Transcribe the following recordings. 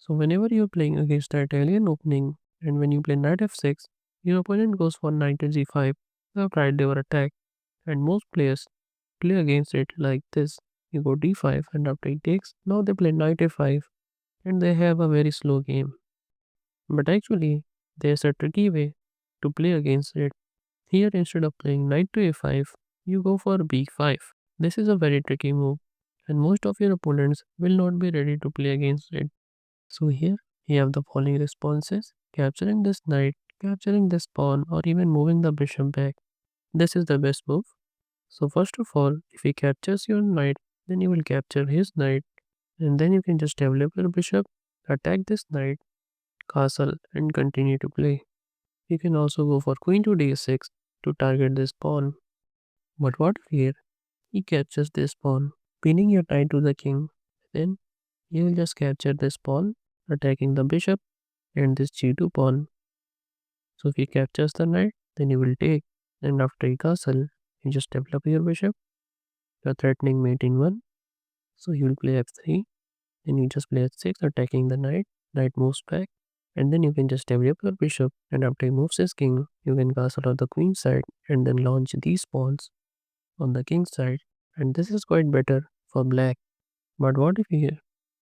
So whenever you're playing against the Italian opening, and when you play knight f6, your opponent goes for knight to g5, the right they were attack, and most players play against it like this. You go d5 and after he takes, now they play knight a5 and they have a very slow game. But actually, there's a tricky way to play against it. Here instead of playing knight to a5, you go for b5. This is a very tricky move and most of your opponents will not be ready to play against it. So here you have the following responses: capturing this knight, capturing this pawn, or even moving the bishop back. This is the best move. So first of all, if he captures your knight, then you will capture his knight, and then you can just develop your bishop, attack this knight, castle, and continue to play. You can also go for queen to d6 to target this pawn. But what if here he captures this pawn, pinning your knight to the king? Then you will just capture this pawn, attacking the bishop and this g2 pawn. So if he captures the knight, then you will take, and after he castle, you just develop your bishop. You're threatening mate in 1, so you will play f3, then you just play h6, attacking the knight. Knight moves back, and then you can just develop your bishop, and after he moves his king, you can castle on the queen side, and then launch these pawns on the king side, and this is quite better for black. But what if here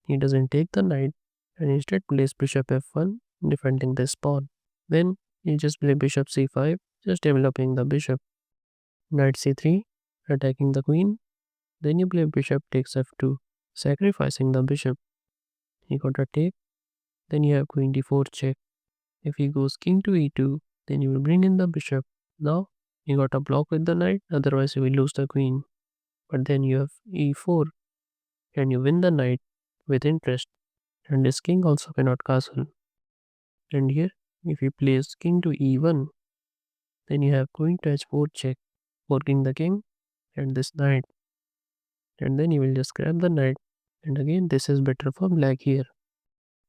he doesn't take the knight, and instead plays bishop f1, defending this pawn? Then you just play bishop c5, just developing the bishop. Knight c3, attacking the queen. Then you play bishop takes f2, sacrificing the bishop. He got a take. Then you have queen d4 check. If he goes king to e2, then you will bring in the bishop. Now you got a block with the knight, otherwise you will lose the queen. But then you have e4, and you win the knight with interest. And this king also cannot castle. And here, if he plays king to e1, then you have queen to h4 check, forking the king and this knight. And then you will just grab the knight. And again, this is better for black here.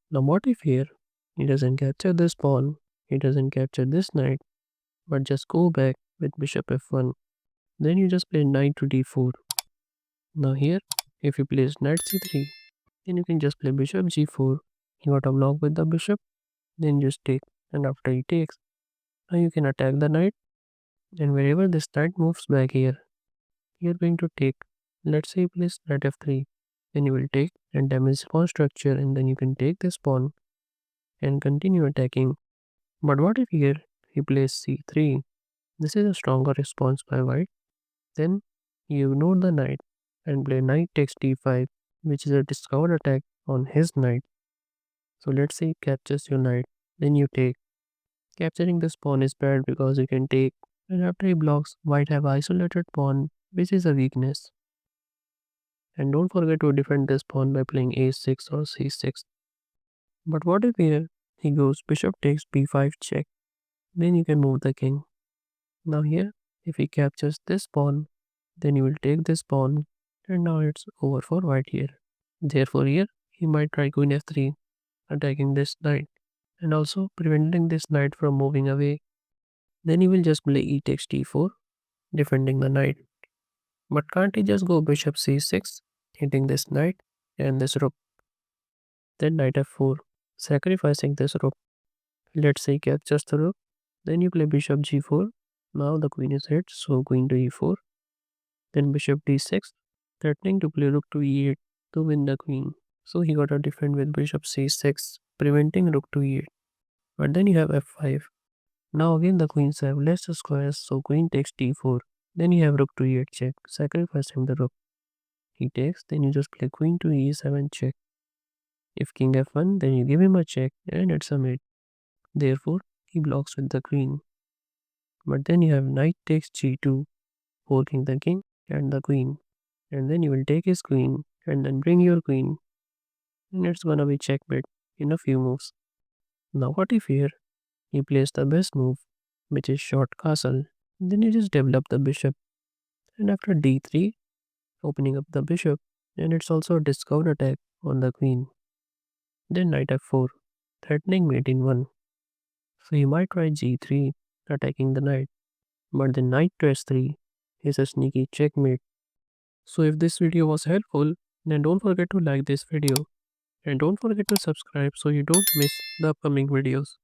Now what if here, he doesn't capture this pawn, he doesn't capture this knight, but just go back with bishop f1. Then you just play knight to d4. Now here, if you place knight c3, then you can just play bishop g4. You got a block with the bishop, then just take. And after he takes, now you can attack the knight. And wherever this knight moves back here, you're going to take. Let's say you place knight f3. Then you will take and damage the pawn structure, and then you can take this pawn and continue attacking. But what if here he plays c3? This is a stronger response by white. Then you ignore the knight and play knight takes d5, which is a discovered attack on his knight. So let's say he captures your knight, then you take. Capturing this pawn is bad because you can take, and after he blocks, white have isolated pawn, which is a weakness. And don't forget to defend this pawn by playing a6 or c6. But what if here he goes bishop takes b5 check, then you can move the king. Now here, if he captures this pawn, then you will take this pawn, and now it's over for white here. Therefore here, he might try queen f3, attacking this knight, and also preventing this knight from moving away. Then he will just play e takes d4, defending the knight. But can't he just go bishop c6, hitting this knight and this rook? Then knight f4, sacrificing this rook. Let's say he captures the rook, then you play bishop g4. Now the queen is hit, so queen to e4. Then bishop d6, threatening to play rook to e8 to win the queen. So he got to defend with bishop c6, preventing rook to e8. But then you have f5. Now again the queens have less squares, so queen takes d4. Then you have rook to e8 check, sacrificing the rook. He takes, then you just play queen to e7 check. If king f1, then you give him a check, and it's a mate. Therefore, he blocks with the queen. But then you have knight takes g2, forking the king and the queen. And then you will take his queen, and then bring your queen. And it's gonna be checkmate in a few moves. Now what if here, he plays the best move, which is short castle. Then you just develop the bishop. And after d3, opening up the bishop, and it's also a discount attack on the queen. Then knight f4, threatening mate in 1. So you might try g3, attacking the knight. But the knight to s3 is a sneaky checkmate. So if this video was helpful, then don't forget to like this video And don't forget to subscribe so you don't miss the upcoming videos.